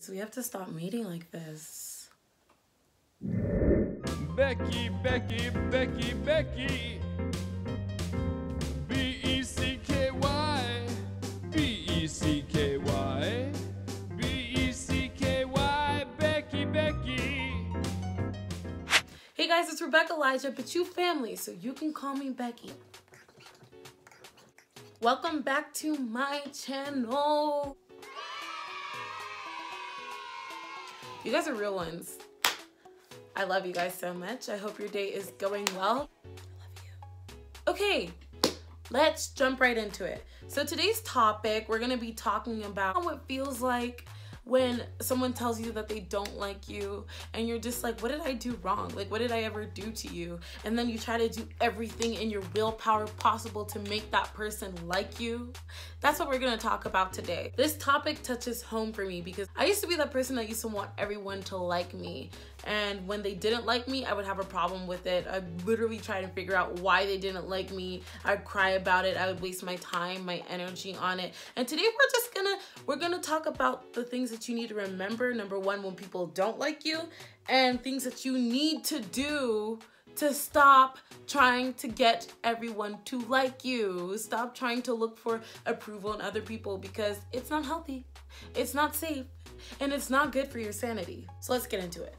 So we have to stop meeting like this. Becky, Becky, Becky, Becky. B-E-C-K-Y. B-E-C-K-Y. B-E-C-K-Y. Becky, Becky. Hey guys, it's Rebecca Elijah, but you family, so you can call me Becky. Welcome back to my channel. You guys are real ones. I love you guys so much. I hope your day is going well. I love you. Okay, let's jump right into it. So today's topic, we're gonna be talking about how it feels like when someone tells you that they don't like you and you're just like, what did I do wrong? Like, what did I ever do to you? And then you try to do everything in your willpower possible to make that person like you. That's what we're gonna talk about today. This topic touches home for me because I used to be that person that used to want everyone to like me. And when they didn't like me, I would have a problem with it. I'd literally try to figure out why they didn't like me. I'd cry about it. I would waste my time, my energy on it. And today we're gonna talk about the things that you need to remember. Number one, when people don't like you, and things that you need to do to stop trying to get everyone to like you. Stop trying to look for approval in other people because it's not healthy, it's not safe, and it's not good for your sanity. So let's get into it.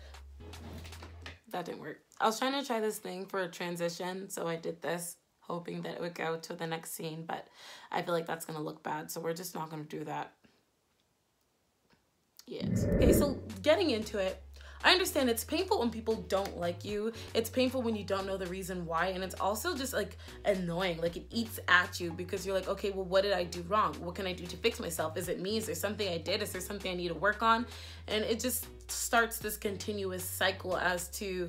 That didn't work. I was trying to try this thing for a transition, so I did this, hoping that it would go to the next scene, but I feel like that's gonna look bad, so we're just not gonna do that. Yes. Okay, so getting into it, I understand it's painful when people don't like you. It's painful when you don't know the reason why, and it's also just like annoying. Like it eats at you because you're like, okay, well, what did I do wrong? What can I do to fix myself? Is it me? Is there something I did? Is there something I need to work on? And it just starts this continuous cycle as to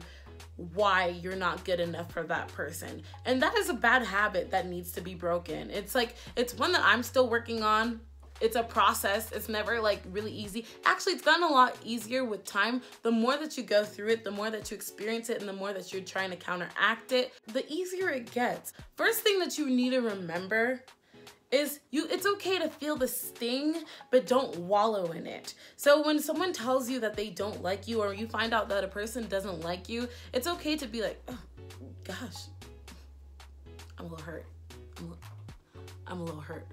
why you're not good enough for that person. And that is a bad habit that needs to be broken. It's like, it's one that I'm still working on. It's a process. It's never like really easy. Actually, it's gotten a lot easier with time. The more that you go through it, the more that you experience it, and the more that you're trying to counteract it, the easier it gets. First thing that you need to remember is it's okay to feel the sting, but don't wallow in it. So when someone tells you that they don't like you, or you find out that a person doesn't like you, it's okay to be like, oh gosh, I'm a little hurt. I'm a little hurt.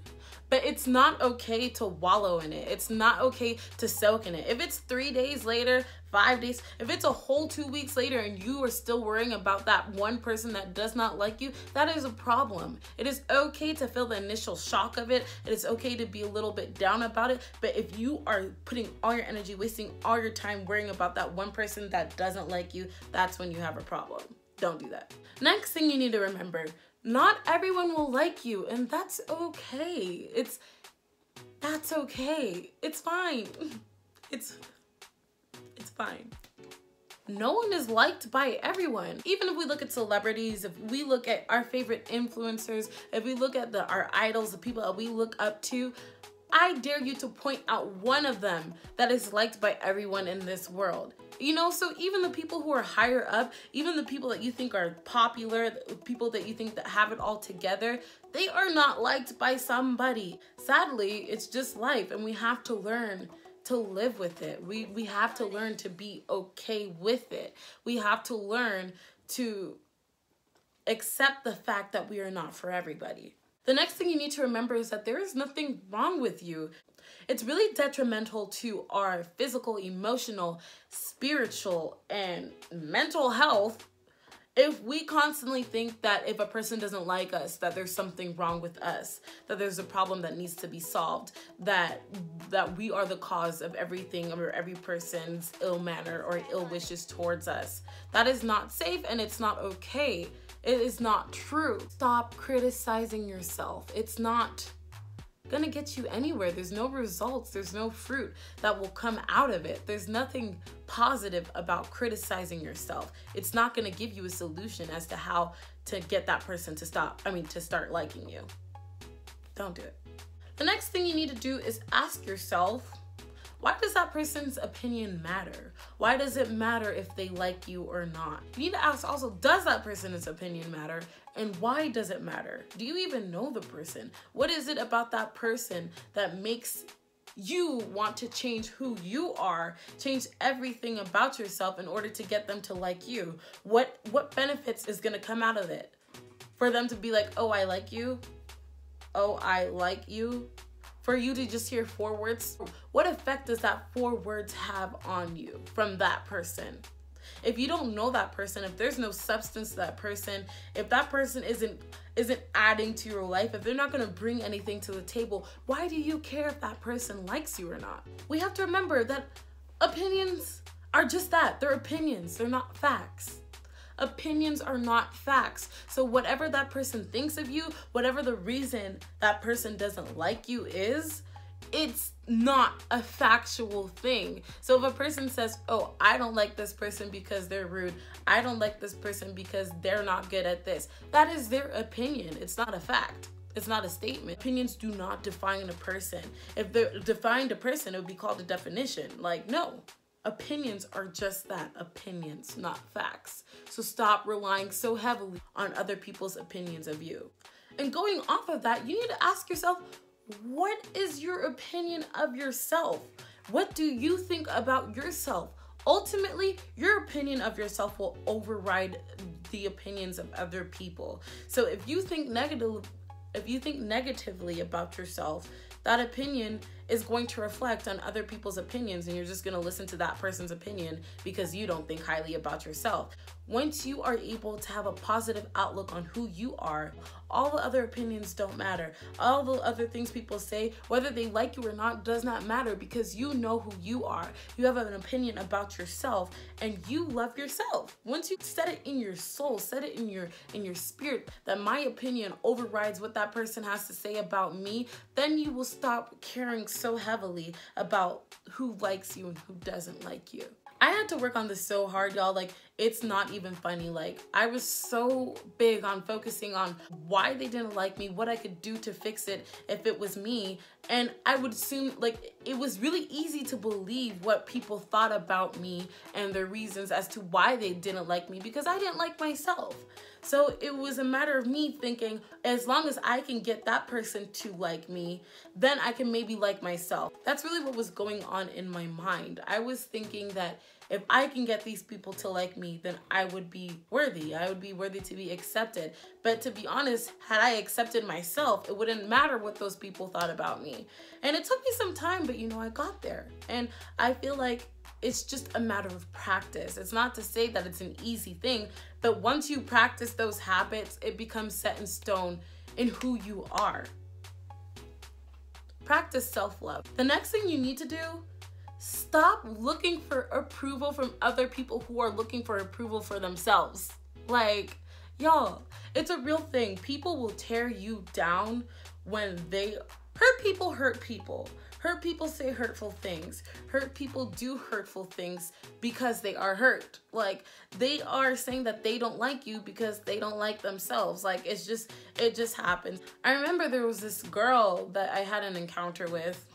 But it's not okay to wallow in it. It's not okay to soak in it. If it's 3 days later, 5 days, if it's a whole 2 weeks later and you are still worrying about that one person that does not like you, that is a problem. It is okay to feel the initial shock of it. It is okay to be a little bit down about it. But if you are putting all your energy, wasting all your time worrying about that one person that doesn't like you, that's when you have a problem. Don't do that. Next thing you need to remember, not everyone will like you, and that's okay. That's okay. It's fine. It's fine. No one is liked by everyone. Even if we look at celebrities, if we look at our favorite influencers, if we look at our idols, the people that we look up to, I dare you to point out one of them that is liked by everyone in this world. You know, so even the people who are higher up, even the people that you think are popular, the people that you think that have it all together, they are not liked by somebody. Sadly, it's just life, and we have to learn to live with it. We have to learn to be okay with it. We have to learn to accept the fact that we are not for everybody. The next thing you need to remember is that there is nothing wrong with you. It's really detrimental to our physical, emotional, spiritual, and mental health if we constantly think that if a person doesn't like us, that there's something wrong with us, that there's a problem that needs to be solved, that we are the cause of everything or every person's ill manner or ill wishes towards us. That is not safe, and it's not okay. It is not true. Stop criticizing yourself. It's not gonna get you anywhere. There's no results. There's no fruit that will come out of it. There's nothing positive about criticizing yourself. It's not gonna give you a solution as to how to get that person to start liking you. Don't do it. The next thing you need to do is ask yourself, why does that person's opinion matter? Why does it matter if they like you or not? You need to ask also, does that person's opinion matter? And why does it matter? Do you even know the person? What is it about that person that makes you want to change who you are, change everything about yourself in order to get them to like you. What benefits is going to come out of it? For them to be like, oh, I like you. Oh, I like you. For you to just hear 4 words, what effect does that 4 words have on you from that person? If you don't know that person, if there's no substance to that person, if that person isn't adding to your life, if they're not going to bring anything to the table, why do you care if that person likes you or not? We have to remember that opinions are just that. They're opinions. They're not facts. Opinions are not facts. So whatever that person thinks of you, whatever the reason that person doesn't like you is, it's not a factual thing. So if a person says, oh, I don't like this person because they're rude, I don't like this person because they're not good at this, that is their opinion. It's not a fact. It's not a statement. Opinions do not define a person. If they defined a person, it would be called a definition. Like, no. Opinions are just that, opinions, not facts. So stop relying so heavily on other people's opinions of you. And going off of that, you need to ask yourself, what is your opinion of yourself? What do you think about yourself? Ultimately, your opinion of yourself will override the opinions of other people. So if you think negatively about yourself, that opinion is going to reflect on other people's opinions, and you're just going to listen to that person's opinion because you don't think highly about yourself. Once you are able to have a positive outlook on who you are, all the other opinions don't matter. All the other things people say, whether they like you or not, does not matter because you know who you are. You have an opinion about yourself and you love yourself. Once you set it in your soul, set it in your spirit that my opinion overrides what that person has to say about me, then you will stop caring so heavily about who likes you and who doesn't like you. I had to work on this so hard, y'all. Like, it's not even funny. Like, I was so big on focusing on why they didn't like me, what I could do to fix it if it was me. And I would assume, like, it was really easy to believe what people thought about me and their reasons as to why they didn't like me because I didn't like myself. So it was a matter of me thinking, as long as I can get that person to like me, then I can maybe like myself. That's really what was going on in my mind. I was thinking that if I can get these people to like me, then I would be worthy. I would be worthy to be accepted. But to be honest, had I accepted myself, it wouldn't matter what those people thought about me. And it took me some time, but I got there. And I feel like it's just a matter of practice. It's not to say that it's an easy thing, but once you practice those habits, it becomes set in stone in who you are. Practice self-love. The next thing you need to do, stop looking for approval from other people who are looking for approval for themselves. Like, y'all, it's a real thing. People will tear you down when they hurt people. Hurt people say hurtful things. Hurt people do hurtful things because they are hurt. Like, they are saying that they don't like you because they don't like themselves. Like, it just happens. I remember there was this girl that I had an encounter with.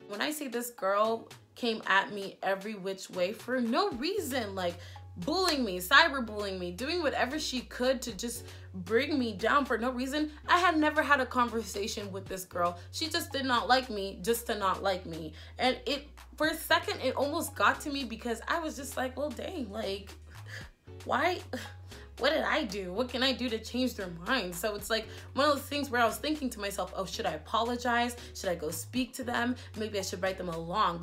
When I say this girl came at me every which way for no reason, like bullying me, cyberbullying me, doing whatever she could to just bring me down for no reason. I had never had a conversation with this girl. She just did not like me just to not like me. And for a second, it almost got to me because I was just like, well, dang, like, why? What did I do? What can I do to change their minds? So it's like one of those things where I was thinking to myself, oh, should I apologize? Should I go speak to them? Maybe I should write them a long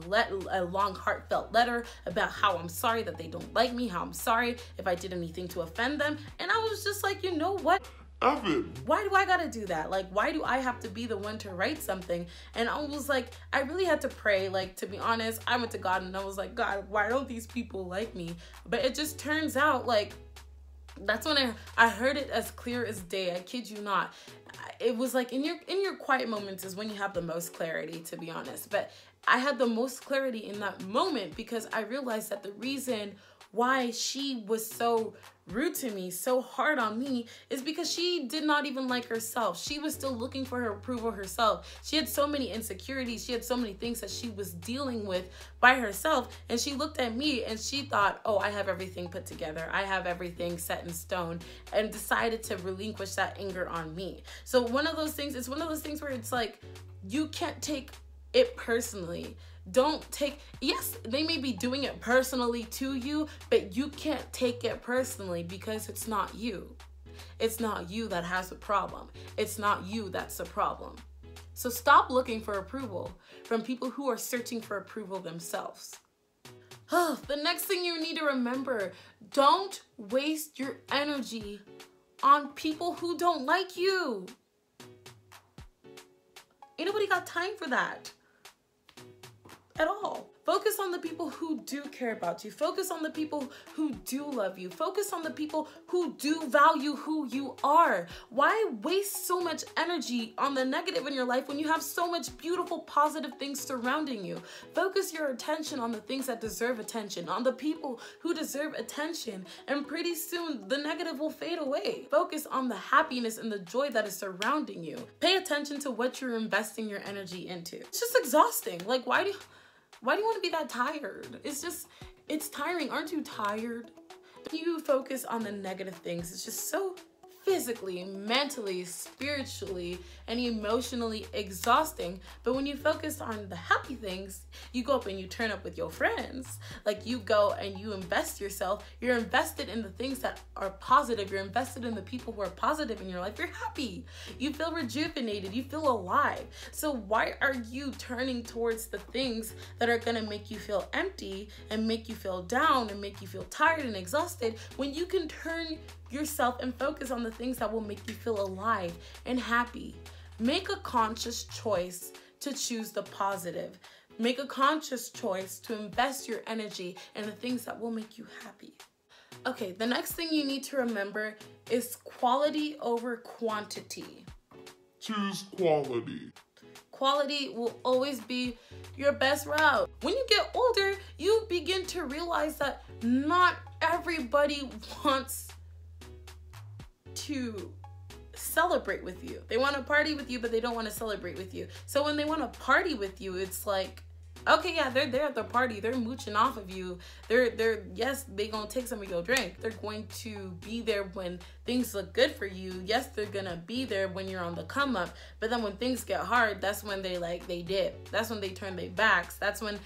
heartfelt letter about how I'm sorry that they don't like me, how I'm sorry if I did anything to offend them. And I was just like, you know what? Why do I gotta do that? Like, why do I have to be the one to write something? And I was like, I really had to pray. Like, to be honest, I went to God and I was like, God, why don't these people like me? But it just turns out, like, that's when I heard it as clear as day. I kid you not. It was like in your quiet moments is when you have the most clarity, to be honest. But I had the most clarity in that moment because I realized that the reason why she was so rude to me, so hard on me, is because she did not even like herself. She was still looking for her approval herself. She had so many insecurities. She had so many things that she was dealing with by herself. And she looked at me and she thought, oh, I have everything put together. I have everything set in stone, and decided to relinquish that anger on me. So it's one of those things where it's like, you can't take it personally. Don't take, yes, they may be doing it personally to you, but you can't take it personally because it's not you. It's not you that has a problem. It's not you that's a problem. So stop looking for approval from people who are searching for approval themselves. The next thing you need to remember, don't waste your energy on people who don't like you. Ain't nobody got time for that at all. Focus on the people who do care about you. Focus on the people who do love you. Focus on the people who do value who you are. Why waste so much energy on the negative in your life when you have so much beautiful, positive things surrounding you? Focus your attention on the things that deserve attention, on the people who deserve attention, and pretty soon the negative will fade away. Focus on the happiness and the joy that is surrounding you. Pay attention to what you're investing your energy into. It's just exhausting. Like, why do you want to be that tired? It's tiring. Aren't you tired? You focus on the negative things. It's just so physically, mentally, spiritually, and emotionally exhausting. But when you focus on the happy things, you go up and you turn up with your friends. Like, you go and you invest yourself. You're invested in the things that are positive. You're invested in the people who are positive in your life. You're happy. You feel rejuvenated. You feel alive. So why are you turning towards the things that are going to make you feel empty and make you feel down and make you feel tired and exhausted when you can turn yourself and focus on the things that will make you feel alive and happy? Make a conscious choice to choose the positive. Make a conscious choice to invest your energy in the things that will make you happy. Okay, the next thing you need to remember is quality over quantity. Choose quality. Quality will always be your best route. When you get older, you begin to realize that not everybody wants to celebrate with you. They want to party with you, but they don't want to celebrate with you. So when they want to party with you, it's like, okay, yeah, they're there at the party. They're mooching off of you. Yes, they gonna take some of your drink. They're going to be there when things look good for you. Yes, they're gonna be there when you're on the come up. But then when things get hard, that's when they dip. That's when they turn their backs. That's when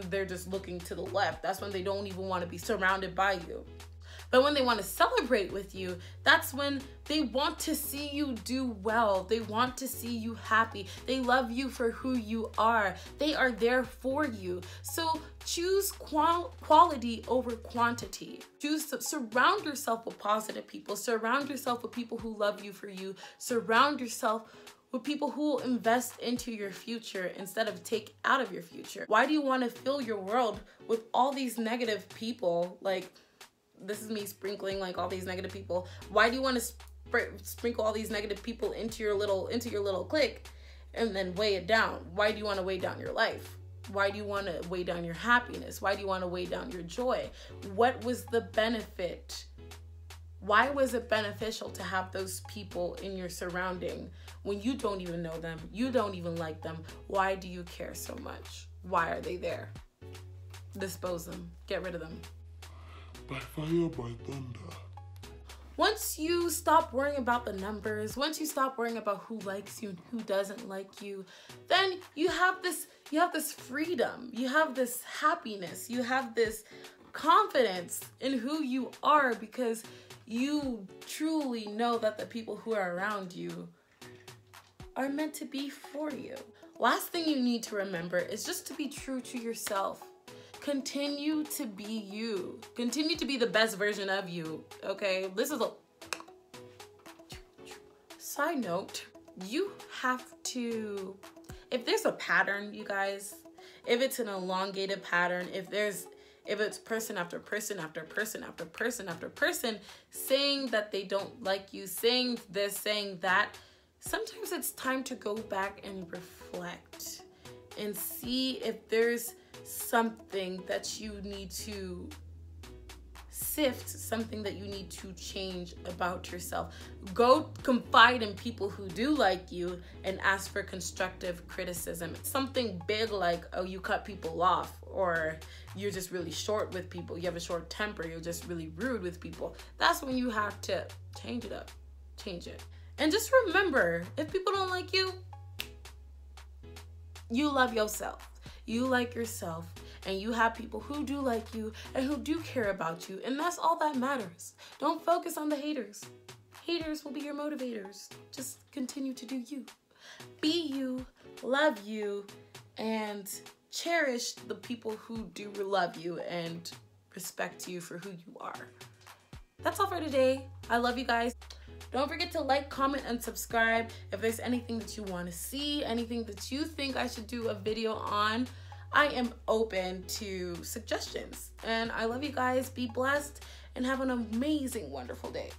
they're just looking to the left. That's when they don't even want to be surrounded by you. But when they want to celebrate with you, that's when they want to see you do well. They want to see you happy. They love you for who you are. They are there for you. So choose quality over quantity. Choose to surround yourself with positive people. Surround yourself with people who love you for you. Surround yourself with people who will invest into your future instead of take out of your future. Why do you want to fill your world with all these negative people? Like, this is me sprinkling like all these negative people. Why do you want to sprinkle all these negative people into your little clique and then weigh it down? Why do you want to weigh down your life? Why do you want to weigh down your happiness? Why do you want to weigh down your joy? What was the benefit? Why was it beneficial to have those people in your surrounding when you don't even know them? You don't even like them. Why do you care so much? Why are they there? Dispose them. Get rid of them. By fire, by thunder. Once you stop worrying about the numbers, once you stop worrying about who likes you and who doesn't like you, then you have this freedom, you have this happiness, you have this confidence in who you are because you truly know that the people who are around you are meant to be for you. Last thing you need to remember is just to be true to yourself. Continue to be you. Continue to be the best version of you, okay? This is a side note. You have to, if there's a pattern, you guys, if it's an elongated pattern, if it's person after person after person after person after person saying that they don't like you, saying this, saying that, sometimes it's time to go back and reflect and see if there's something that you need to sift, something that you need to change about yourself. Go confide in people who do like you and ask for constructive criticism. It's something big like, oh, you cut people off, or you're just really short with people, you have a short temper, you're just really rude with people. That's when you have to change it up, change it. And just remember, if people don't like you you love yourself. You like yourself, and you have people who do like you and who do care about you, and that's all that matters. Don't focus on the haters. Haters will be your motivators. Just continue to do you. Be you, love you, and cherish the people who do love you and respect you for who you are. That's all for today. I love you guys. Don't forget to like, comment, and subscribe. If there's anything that you want to see, anything that you think I should do a video on, I am open to suggestions. And I love you guys. Be blessed and have an amazing, wonderful day.